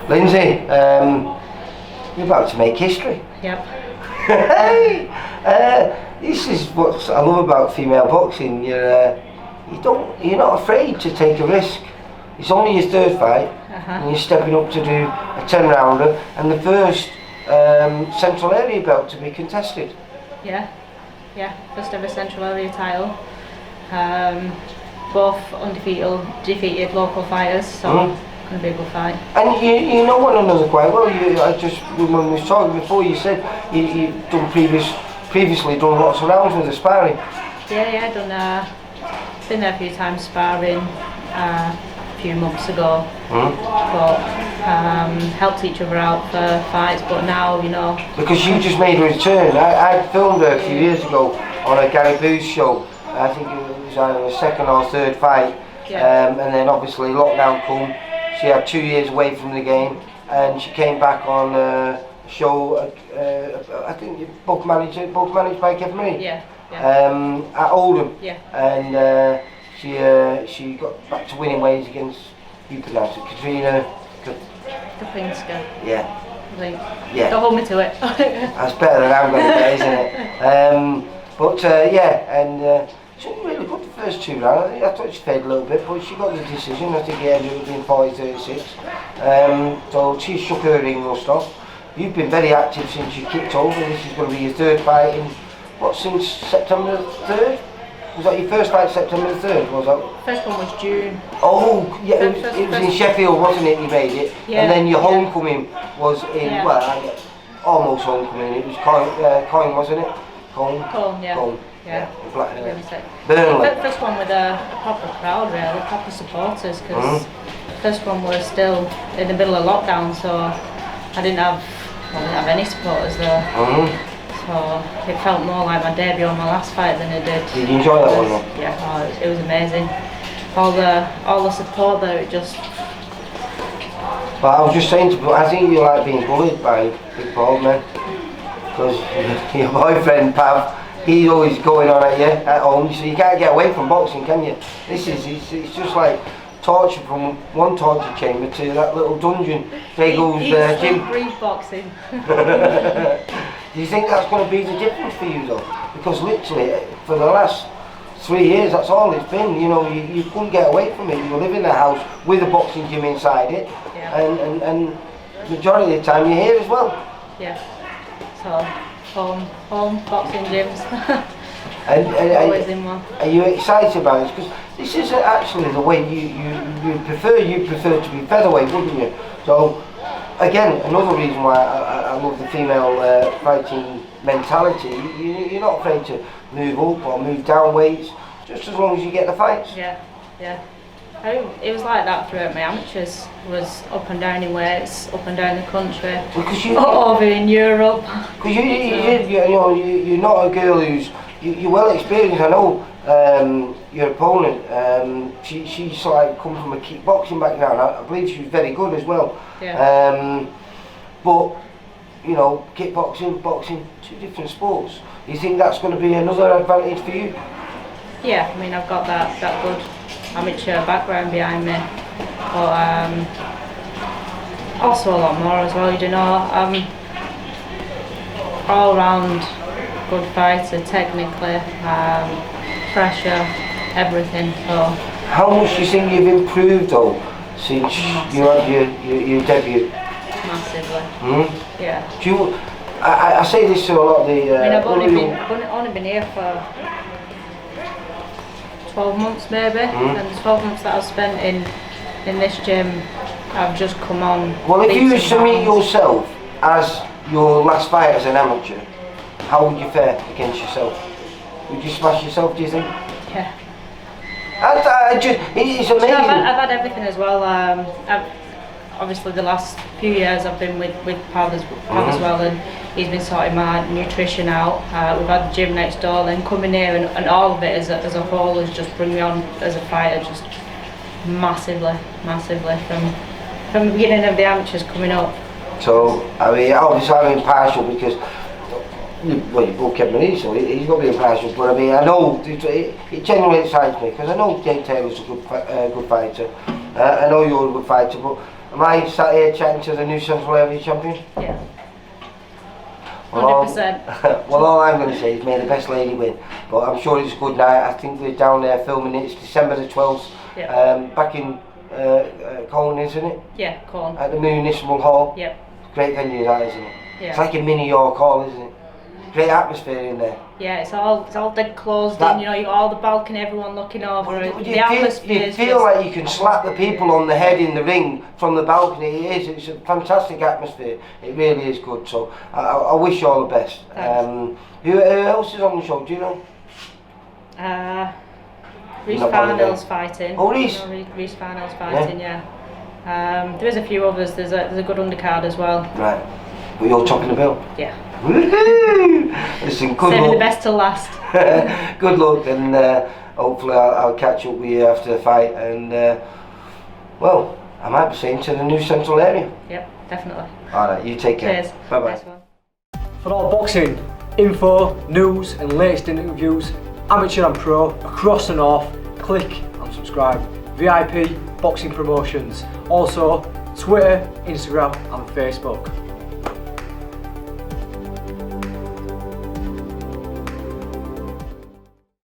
Linzi, you're about to make history. Yep. Hey, this is what I love about female boxing. You're not afraid to take a risk. It's only your third fight, and you're stepping up to do a 10-rounder and the first Central Area belt to be contested. Yeah, first ever Central Area title. Both defeated local fighters, so it's going to be a good fight. And you know one another quite well. When we was talking before, you said you've done previously done lots of rounds with the sparring. Yeah, been there a few times sparring a few months ago, but helped each other out for fights. But now, because you just made a return. I filmed her a few years ago on a Gary Booth show. I think it was either the second or third fight, and then obviously lockdown come. She had 2 years away from the game, and she came back on a show. I think both managed by Kevin Marie. At Oldham. And she got back to winning ways against, you pronounce it, Katrina Buczynskyj. Yeah. Don't hold me to it. That's better than I'm going to get, isn't it? She was really good the first 2 rounds. I thought she faded a little bit, but she got the decision. I think he ended up being 40-36. So she shook her ring rust off. You've been very active since you kicked over. This is going to be your third fight in, since September 3rd? Was that your first fight September 3rd? Was that? First one was June. Oh, yeah, it was in Sheffield, wasn't it? You made it. Yeah. And then your homecoming was in, almost homecoming. It was Colne, wasn't it? Colne, yeah. Colne. Yeah. Burnley. First one with a proper crowd, really, proper supporters, because first one was still in the middle of lockdown, so I didn't have any supporters there. So it felt more like my debut on my last fight than it did. Did you enjoy that one though? Yeah, it was amazing. All the support there, it just. But I was just saying to people, I think you like being bullied by big bald men, because your boyfriend Pav, he's always going on at you at home, so you can't get away from boxing, can you? It's just like torture from one torture chamber to that little dungeon. There goes Jim. Breathe boxing. Do you think that's going to be the difference for you though? Because literally for the last 3 years, that's all it's been. You couldn't get away from it. You live in a house with a boxing gym inside it, and majority of the time you're here as well. Yeah. So home boxing gyms. Always in one. Are you excited about this? Because this is actually the way you prefer to be featherweight, wouldn't you? So again, another reason why I love the female fighting mentality. You're not afraid to move up or move down weights, just as long as you get the fights. Yeah. It was like that throughout my amateurs. Was up and down in weights, up and down the country, over in Europe. Because you're not a girl you're well experienced. I know your opponent. She's like come from a kickboxing background. I believe she was very good as well. But kickboxing, boxing, 2 different sports. Do you think that's going to be another advantage for you? Yeah, I mean I've got that good amateur background behind me, but also a lot more as well. All round good fighter, technically, pressure, everything. So. How much do you think you've improved though since you had your debut? Massively. Yeah. Do you? I say this to a lot of the. I've only been here for 12 months maybe, and the 12 months that I've spent in this gym, I've just come on. Well, if you was to meet yourself as your last fight as an amateur, how would you fare against yourself? Would you smash yourself, do you think? Yeah. It's amazing. I've had everything as well. Obviously the last few years I've been with Pav as well, and he's been sorting my nutrition out. We've had the gym next door, then coming here and all of it as a whole has just bring me on as a fighter just massively from the beginning of the amateurs coming up. So I mean, obviously I'm impartial because Well, you both kept me, so he's got to be impartial. But I mean, I know it genuinely excites me because I know Jade Taylor's a good fighter. I know you're a good fighter, but am I sat here chatting to the new Central Area champion? Yeah. Well, 100%. Well, all I'm going to say is may the best lady win. But I'm sure it's a good night. I think we're down there filming it. It's December the 12th. Yeah. Back in Colne, isn't it? Yeah, Colne. At the Municipal Hall. Yep. Great venue that, isn't it? Yeah. It's like a mini York Hall, isn't it? Great atmosphere in there. Yeah, it's all dead closed in, you know, you got all the balcony, everyone looking over it. The atmosphere you feel like you can slap the people on the head in the ring from the balcony. It's a fantastic atmosphere. It really is good. So I wish you all the best. Who else is on the show? Do you know? Reece Farnell's fighting. Oh, Reece. Reece Farnell's fighting. Yeah. There is a few others. There's a good undercard as well. Right. But you're topping the bill. Yeah. Woohoo! Listen, good Saving luck. the best to last. Good luck, and hopefully I'll catch up with you after the fight. And well, I might be saying to the new Central Area. Yep, definitely. All right, you take care. Cheers. Bye bye. Nice one. For all boxing info, news and latest interviews, amateur and pro, across the north, click and subscribe. VIP Boxing Promotions. Also Twitter, Instagram and Facebook.